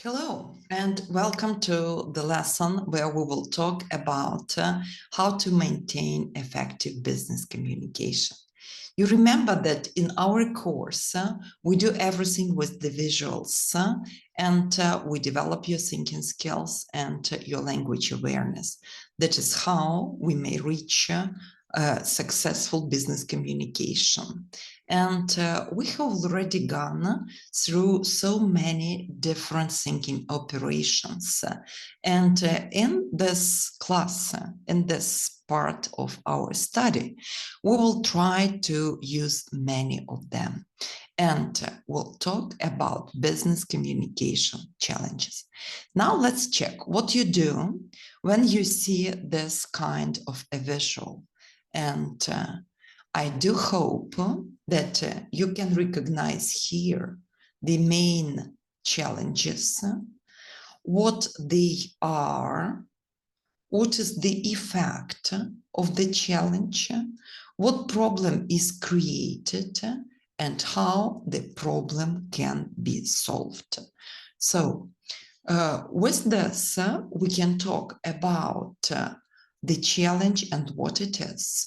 Hello, and welcome to the lesson where we will talk about how to maintain effective business communication. You remember that in our course, we do everything with the visuals and we develop your thinking skills and your language awareness. That is how we may reach successful business communication. And we have already gone through so many different thinking operations. And in this class, in this part of our study, we will try to use many of them. And we'll talk about business communication challenges. Now let's check what you do when you see this kind of a visual. And I do hope that you can recognize here the main challenges, what they are, what is the effect of the challenge, what problem is created, and how the problem can be solved. So with this, we can talk about the challenge and what it is.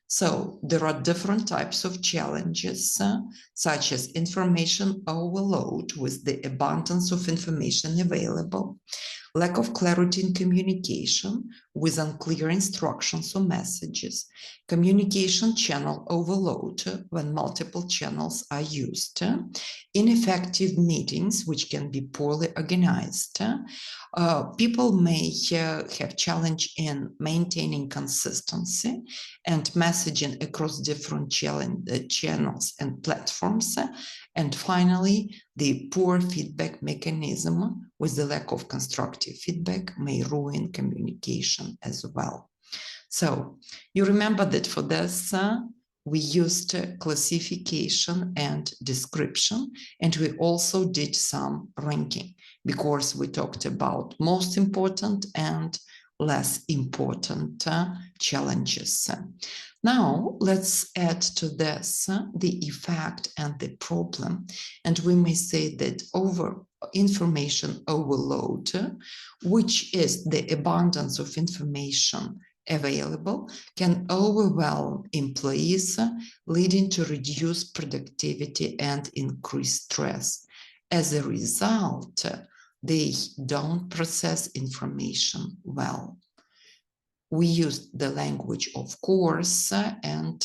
So there are different types of challenges, such as information overload with the abundance of information available, lack of clarity in communication with unclear instructions or messages, communication channel overload when multiple channels are used, ineffective meetings which can be poorly organized. People may have challenge in maintaining consistency and messaging across different channels and platforms. And finally, the poor feedback mechanism with the lack of constructive feedback may ruin communication as well. So you remember that for this, we used classification and description, and we also did some ranking because we talked about most important and less important challenges. Now let's add to this the effect and the problem, and we may say that information overload, which is the abundance of information available, can overwhelm employees, leading to reduced productivity and increased stress. As a result, they don't process information well. We use the language of course and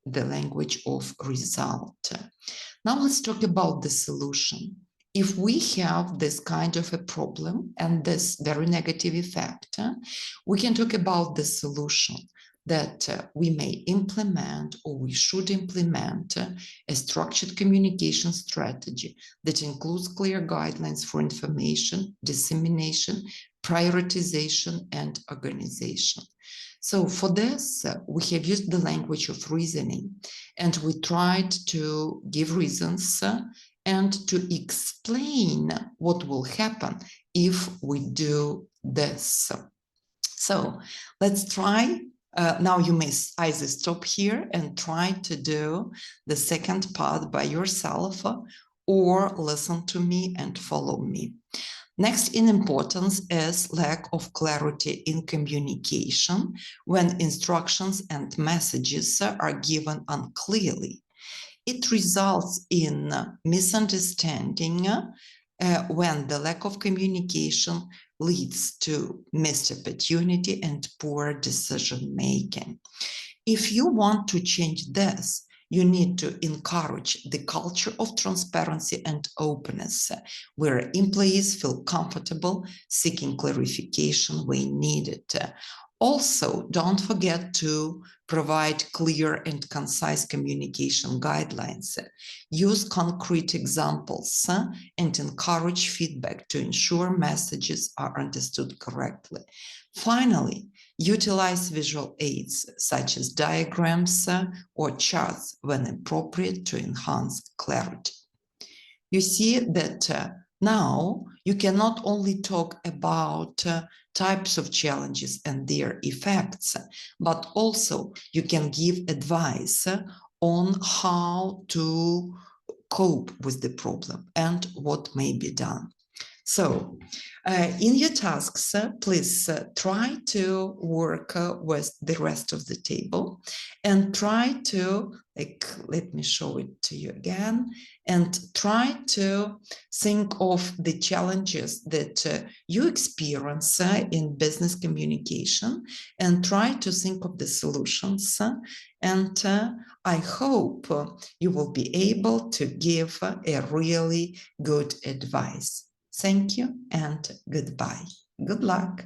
the language of result. Now let's talk about the solution. If we have this kind of a problem and this very negative effect, we can talk about the solution that we may implement, or we should implement a structured communication strategy that includes clear guidelines for information dissemination, prioritization, and organization. So for this, we have used the language of reasoning, and we tried to give reasons and to explain what will happen if we do this. So let's try. Now you may either stop here and try to do the second part by yourself, or listen to me and follow me. Next in importance is lack of clarity in communication when instructions and messages are given unclearly. It results in misunderstanding when the lack of communication leads to missed opportunity and poor decision making. If you want to change this, you need to encourage the culture of transparency and openness, where employees feel comfortable seeking clarification when needed. Also, don't forget to provide clear and concise communication guidelines. Use concrete examples and encourage feedback to ensure messages are understood correctly. Finally, utilize visual aids such as diagrams or charts when appropriate to enhance clarity. You see that now you can not only talk about types of challenges and their effects, but also you can give advice on how to cope with the problem and what may be done. So in your tasks, please try to work with the rest of the table and try to, like, let me show it to you again, and try to think of the challenges that you experience in business communication and try to think of the solutions. And I hope you will be able to give a really good advice. Thank you and goodbye. Good luck.